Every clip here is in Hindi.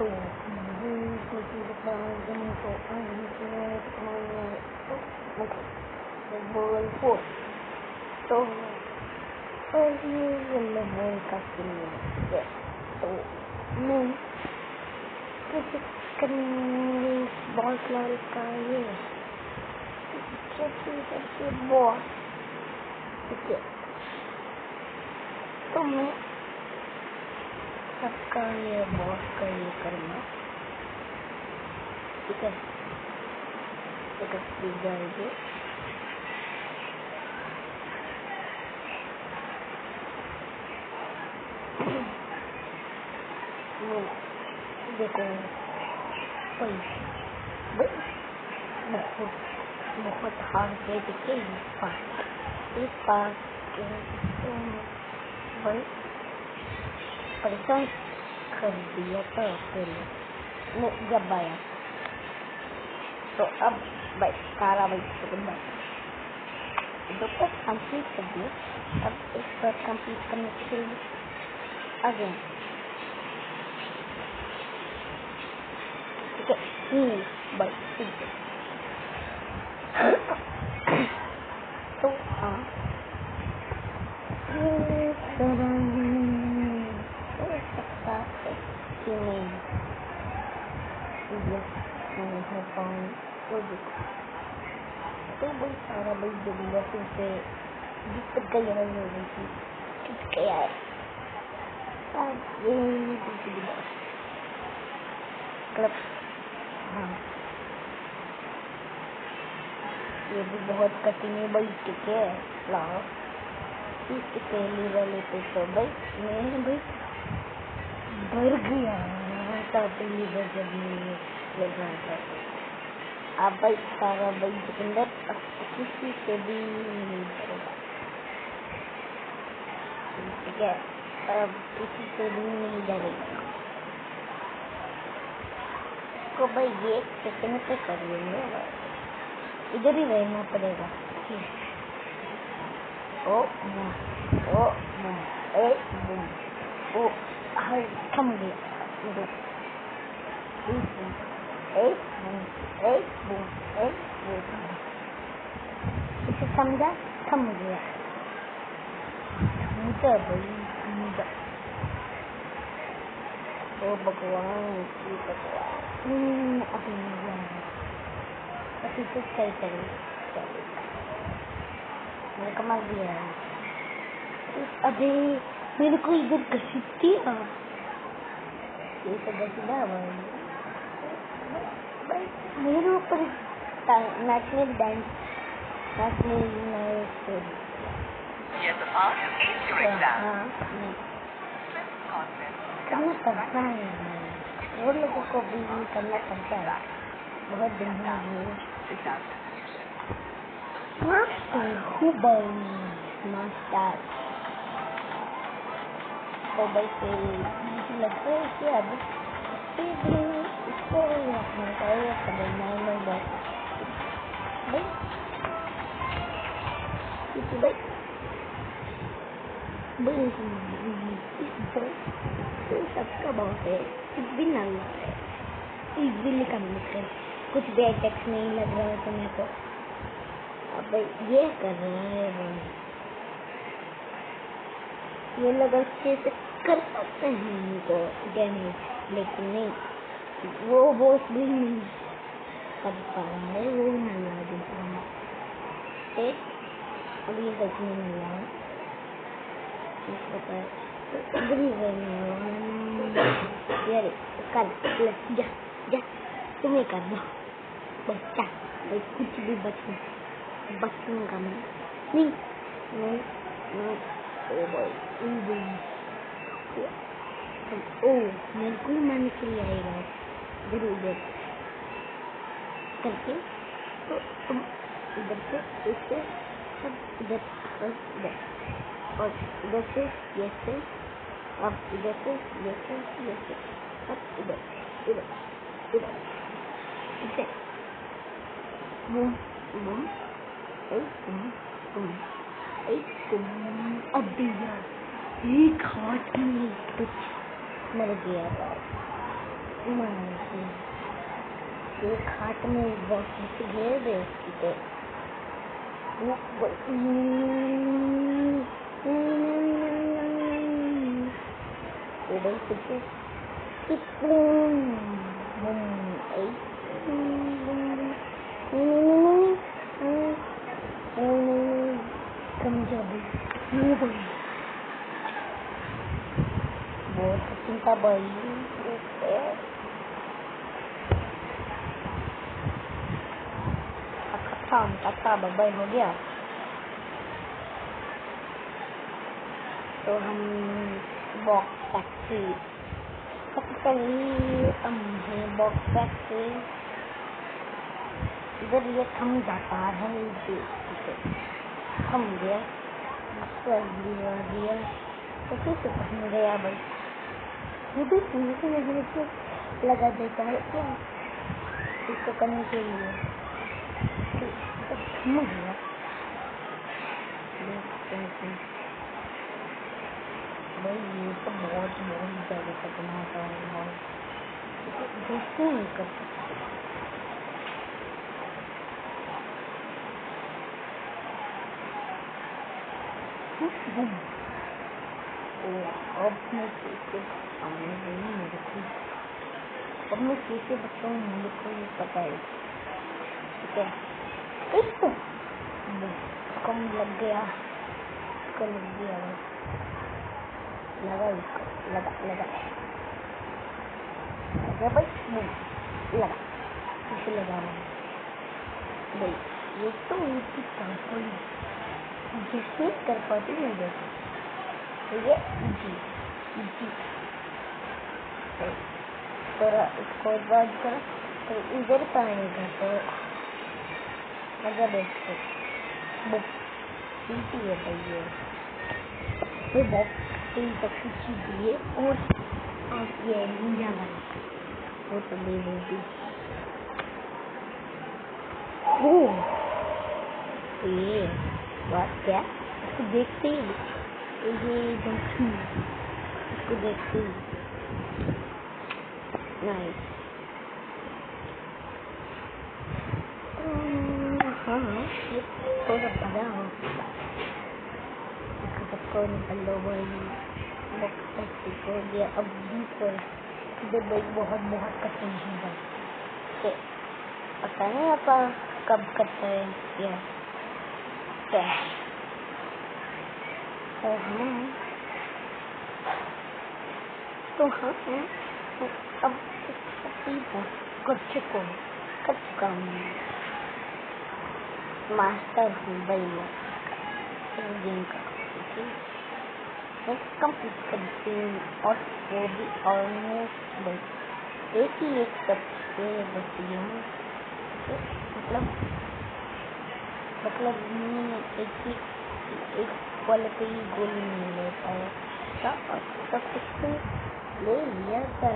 तो किसी को बोल फोर तो ये बोल का है तो मैं कुछ करेंगे बॉल फ्लावर का ये सबसे बॉस ठीक है। तो मैं सबका ये बॉस का ये करना ठीक है। जाएगी देखो बहुत हार्ड है देखिए इस पास भाई परेशान कर दिया था पहले मैं जब आया तो अब भाई सारा भाई दो तक कंप्लीट कर दिया। अब एक बार कंप्लीट करने के लिए अगेन ठीक है भाई ठीक है। तो हाँ हो सकता है कि नहीं हो पाऊँ तो भाई सारा भाई जरूरत से दिक्कत गई हो गई थी किस गया है अब ये क्लब हाँ ये भी बहुत कठिन है भाई ठीक है। लाओ इसके पहली वाले पे तो भाई मैं भाई डर गया था पहली बार जब मैं खेल रहा था। अब भाई सारा भाई अंदर किसी से भी नहीं डरेगा ठीक है। अब किसी से भी नहीं डरेगा तो भाई ये सेकंड पे कर लेंगे इधर ही रहना पड़ेगा। ओ ओ हर थम गया इसे समझा थम गया मुझे भाई समझा ओ भगवान अभी तो सही करें मेरे कमाल दिया है अभी मेरे को इधर घसीटती है ये तो घसीटा मेरे ऊपर नाचने डांस नाचने करना पड़ता है वो लोगों को भी करना पड़ता है बहुत दिन तो भाई मुझे लगता है कि अब इसको रखना चाहिए सबका बहुत है कुछ भी ना है इजीली करने कुछ भी अटैक्स नहीं लग रहा है तुम्हें तो अब ये कर रहा है ये लगा अच्छे से कर सकते हैं इनको डैमेज लेकिन नहीं वो बॉस भी नहीं कर पा रहा है वो नल्ला दूसरा अभी ये सच में नल्ला है पता है यार कर जा जा तुम्हें कर दो बच्चा भाई कुछ भी बचूंगा मैं नहीं ओ भाई ओ मेरे को ही मारने के लिए आएगा जरूर करके तो तुम इधर से इससे सब इधर और इधर से ये से अब इधर से ये से अब इधर इसे बूम बूम अब दिया एक हाथ में कुछ मर गया एक हाथ में बहुत घेर दे उसकी बहुत चिंता भाई खत्म बाय हो गया। तो हम बॉक्स फैक्ट्री हम बॉक्स फैक्ट्री इधर ये थम जाता है, थम गया तो फिर से थम गया भाई। ये भी लगा देता है क्या इसको करने के लिए, थम गया। भाई ये तो बहुत ज़्यादा खतरनाक है और दोस्तों नहीं कर सकते। अब मैं कैसे बताऊँ मेरे को ये पता है, ठीक है। इसको कम लग गया, इसको लग गया, लगा इसको, लगा भाई, लगा इसे लगा भाई। ये तो उनकी कोई जिसमें कर पाती नहीं देखो, तो ये जी थोड़ा इसको बाद करो तो इधर का आएगा, तो मजा देखो बुक सीटी है भाई। ये बॉक्स तीन तक की दिए और ये निंजा वाला वो तो ले लेगी। ये बात क्या, इसको देखते ही ये जंक्शन, इसको देखते ही नाइस। हाँ ये थोड़ा बड़ा हो सबको निकल लो भाई, हो गया। अब दूसरे भाई बहुत कठिन है भाई, पता नहीं आप कब करते हैं क्या तो हाँ अब कर चुका हूँ, मास्टर हूँ भाई मैं गेम का, कंप्लीट करते हैं। और वो भी ऑलमोस्ट भाई एक सबसे बची है, मतलब एक वाले पे ही गोली नहीं ले पाया सब कुछ ले लिया कर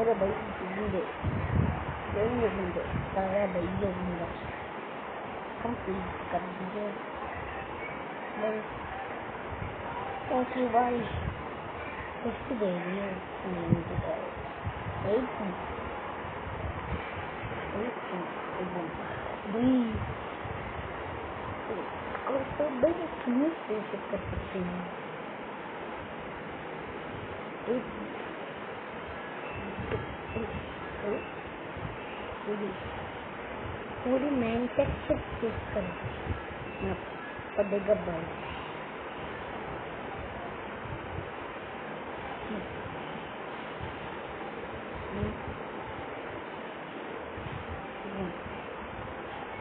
अरे भाई बूढ़े सारा भाई बूढ़ा कंप्लीट कर दीजिए थैंक यू भाई। कुछ दे दिए कर सकते हैं। पूरी मैन्युफैक्चर चेक करें पड़ेगा भाई।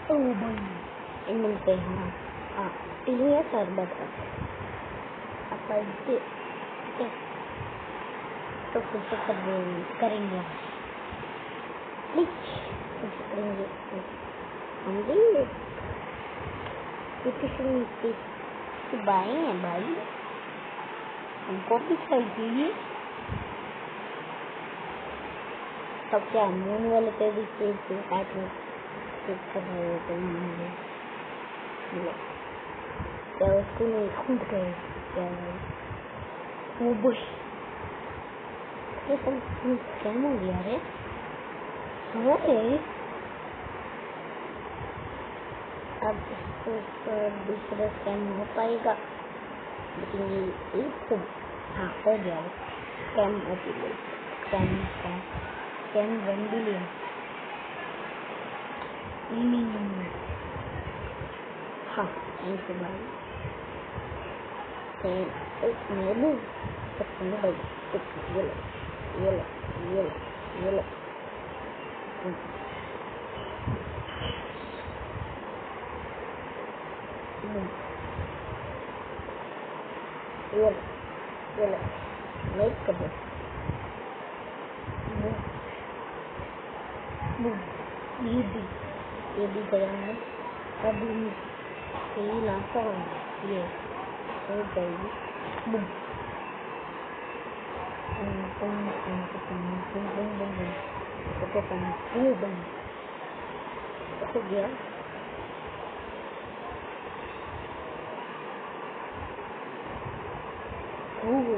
ओ भाई मिलते हैं टीनिया सरबत तो फिर से करेंगे भाई है भाई हमको भी चाहिए। तब क्या मून वाले पे भी कर रहे थे क्या उसको नहीं खुद गए क्या वो बुश ये सब स्कैम हो गया रे। अरे अब इसको दूसरा स्कैम हो पाएगा, लेकिन ये एक तो हाँ हो गया scam. Scam scam scam 1 billion. हाँ थैंक यू भाई। मैं भी सकता भाई, ये लो ये लो ये लो ये लो। ये लो मेक कर दो। ये भी गया है। अब यही लाता हूँ, ये हो जाएगी। बुम हो गया।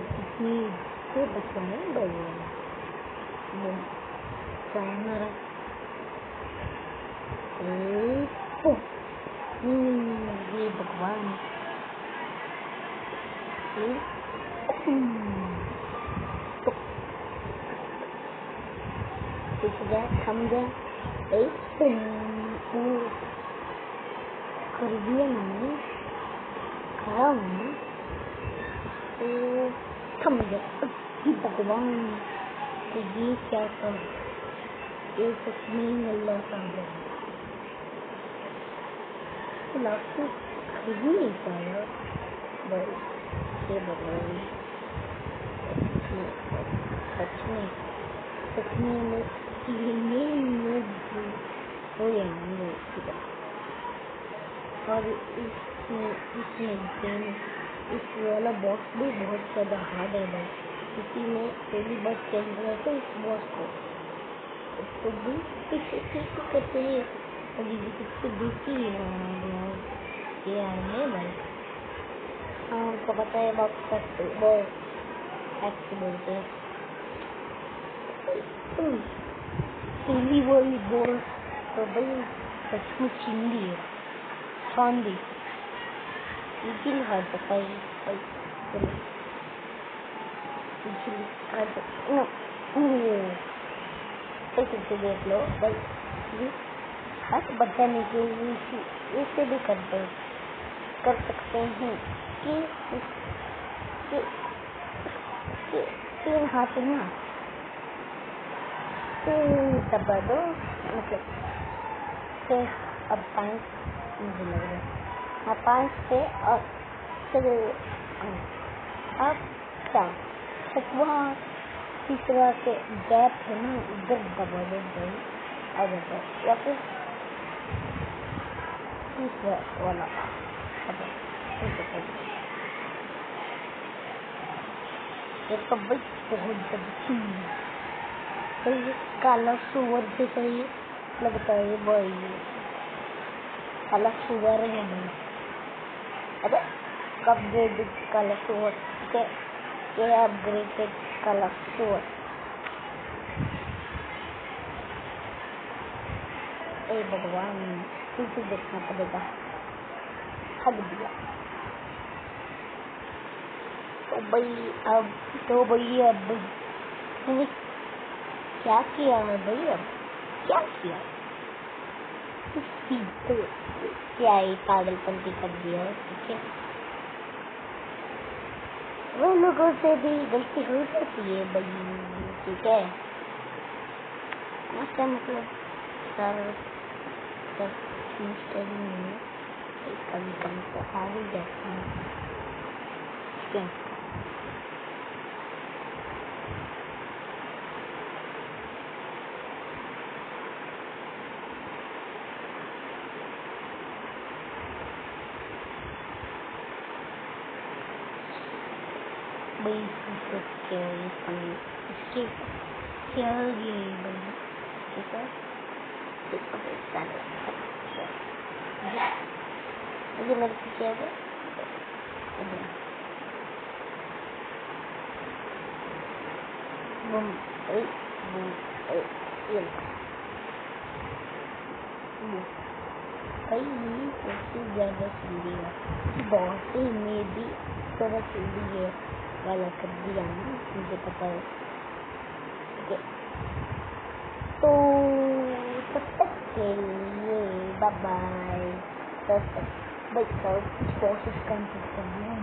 कितनी से बच्चा है भाई, कैमरा ये भगवान गया, थम गया। कर दिया मैंने, खड़ा हूँ तो थम गया। भगवान तो ये क्या था, ये सच में अल्लाह का लास्ट में खरीद ही नहीं पाया भाई। ये भगवान सच में हो या नहीं हो। और इसमें इस वाला बॉस भी बहुत ज़्यादा हार्ड है भाई। किसी में पहली बार चल रहा था इस बॉस को, तो भी करते हैं अभी भी किससे दूसरी ये आए हैं भाई। हाँ उनको पता है बात करते बहुत एक्ट बोलते हैं। पहली वाली बॉस तो भाई सचमुच चिंदी है, चांदी इजिली हार सकता है। ऐसे देख लो भाई, हाथ बचाने के लिए ऐसे भी कर सकते हैं कि 3 हाथ ना दबा दो, मतलब से अब 5 मुझे लग रहा है। हाँ 5 से और चलो अब क्या छठवां तीसरा के गैप है ना, इधर दबा दो भाई आ जाता है, या फिर तीसरा वाला ये तो भाई बहुत भाई काला सुअर से सही लगता है भाई, काला सुअर है भाई। अरे अपग्रेडेड काला सुअर, ये अपग्रेडेड काला सुअर। ए भगवान फिर देखना पड़ेगा, हद दिया तो भाई अब क्या किया है भाई, अब क्या किया, तो क्या ही पागलपंती कर दिया। ठीक है, वो लोगों से भी गलती हो जाती है भाई। ठीक है, क्या मतलब सर कभी कभी तो आ ही जाती है। ठीक है, भाई इसके क्या ये भाई। ठीक है, ये मेरे को क्या है, बम ए बम ए ये भाई ये सबसे ज़्यादा जल्दी है बहुत ही मेरी थोड़ा जल्दी है वाला कर दिया ना मुझे पता है ठीक है तो तब तक के लिए बाय बाय तब तक भाई कुछ प्रोसेस कंप्लीट कर दिया